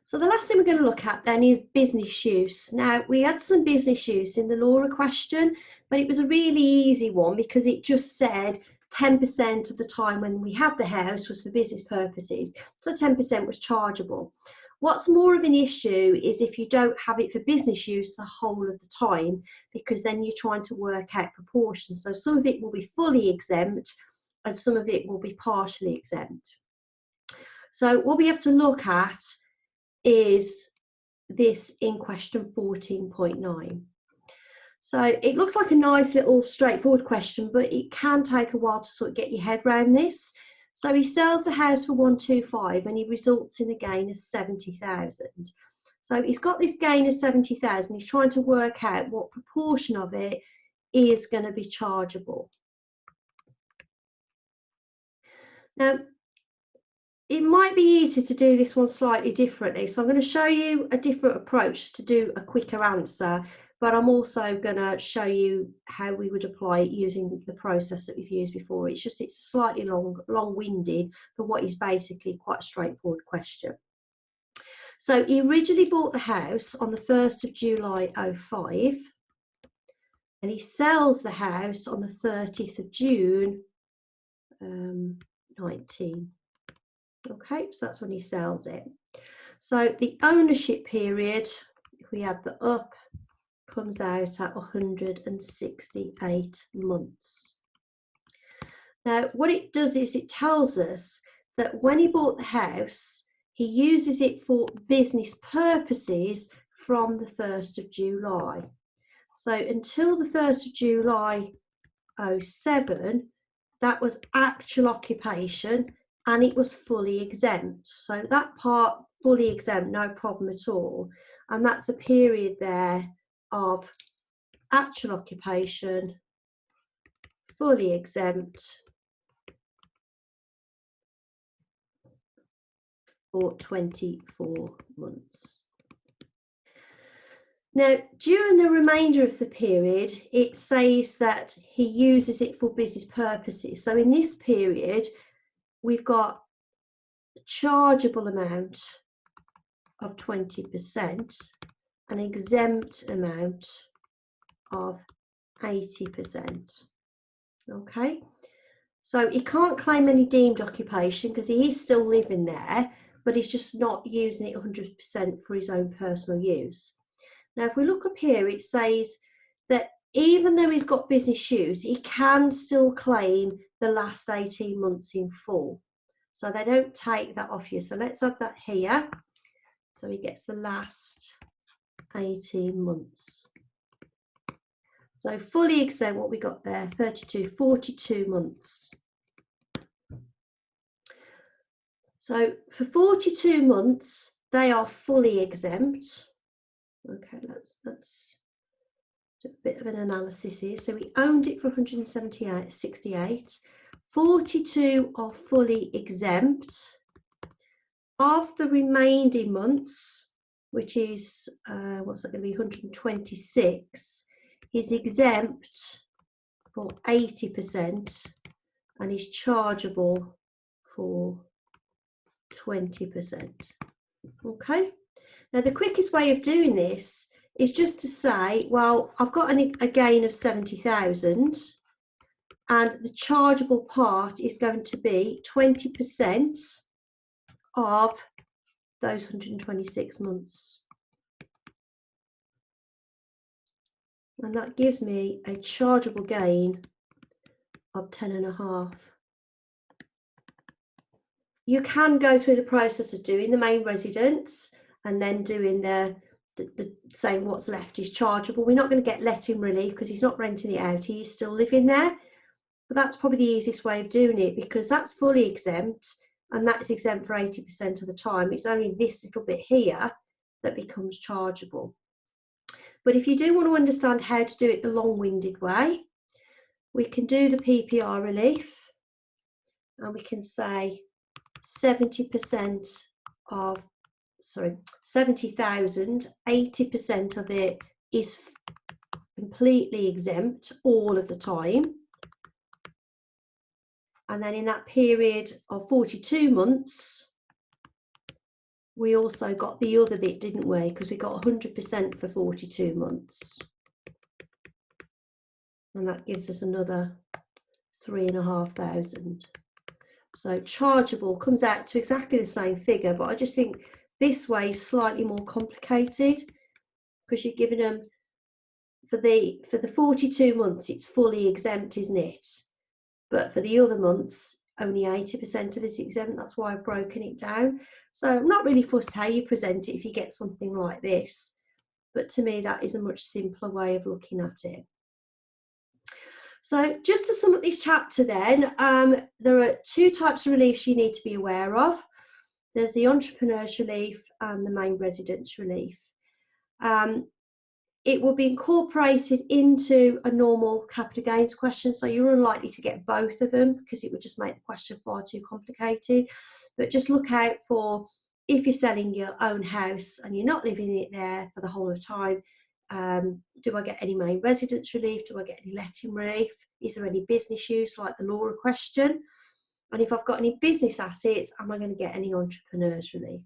So the last thing we're going to look at then is business use. Now, we had some business use in the Laura question, but it was a really easy one because it just said 10% of the time when we had the house was for business purposes. So 10% was chargeable. What's more of an issue is if you don't have it for business use the whole of the time, because then you're trying to work out proportions. So some of it will be fully exempt and some of it will be partially exempt. So what we have to look at is this in question 14.9. So it looks like a nice little straightforward question, but it can take a while to sort of get your head around this. So he sells the house for 125 and he results in a gain of 70,000. So he's got this gain of 70,000. He's trying to work out what proportion of it is going to be chargeable. Now, it might be easy to do this one slightly differently. So I'm going to show you a different approach to do a quicker answer, but I'm also going to show you how we would apply it using the process that we've used before. It's slightly long-winded for what is basically quite a straightforward question. So he originally bought the house on the 1st of July 05, and he sells the house on the 30th of June 19. Okay, so that's when he sells it. So the ownership period, if we add that up, comes out at 168 months. Now, what it does is it tells us that when he bought the house, he uses it for business purposes from the 1st of July. So until the 1st of July 07, that was actual occupation, and it was fully exempt. So that part, fully exempt, no problem at all. And that's a period there of actual occupation, fully exempt, for 24 months. Now, during the remainder of the period, it says that he uses it for business purposes. So in this period, we've got a chargeable amount of 20%, an exempt amount of 80%. Okay, so he can't claim any deemed occupation because he is still living there, but he's just not using it 100% for his own personal use. Now, if we look up here, it says that even though he's got business use, he can still claim the last 18 months in full. So they don't take that off you. So let's add that here. So he gets the last 18 months. So fully exempt, what we got there, 42 months. So for 42 months, they are fully exempt. Okay, let's do a bit of an analysis here. So we owned it for 168. 42 are fully exempt. Of the remaining months, which is, what's that going to be, 126, is exempt for 80% and is chargeable for 20%. Okay, now the quickest way of doing this is just to say, well, I've got a gain of 70,000 and the chargeable part is going to be 20% of those 126 months. And that gives me a chargeable gain of 10.5. You can go through the process of doing the main residence and then doing the saying what's left is chargeable. We're not going to get letting relief because he's not renting it out, he's still living there. But that's probably the easiest way of doing it because that's fully exempt and that's exempt for 80% of the time. It's only this little bit here that becomes chargeable. But if you do want to understand how to do it the long-winded way, we can do the PPR relief and we can say 70% of, 70,000, 80% of it is completely exempt all of the time. And then in that period of 42 months, we also got the other bit, didn't we? Because we got 100% for 42 months. And that gives us another 3,500. So chargeable comes out to exactly the same figure, but I just think this way is slightly more complicated, because you're giving them for the 42 months, it's fully exempt, isn't it? But for the other months, only 80% of it's exempt. That's why I've broken it down. So I'm not really fussed how you present it if you get something like this, but to me that is a much simpler way of looking at it. So just to sum up this chapter then, there are two types of reliefs you need to be aware of. There's the entrepreneur's relief and the main residence relief. It will be incorporated into a normal capital gains question, so you're unlikely to get both of them because it would just make the question far too complicated. But just look out for, if you're selling your own house and you're not living it there for the whole of time, do I get any main residence relief? Do I get any letting relief? Is there any business use, like the Laura question? And if I've got any business assets, am I going to get any entrepreneur's relief?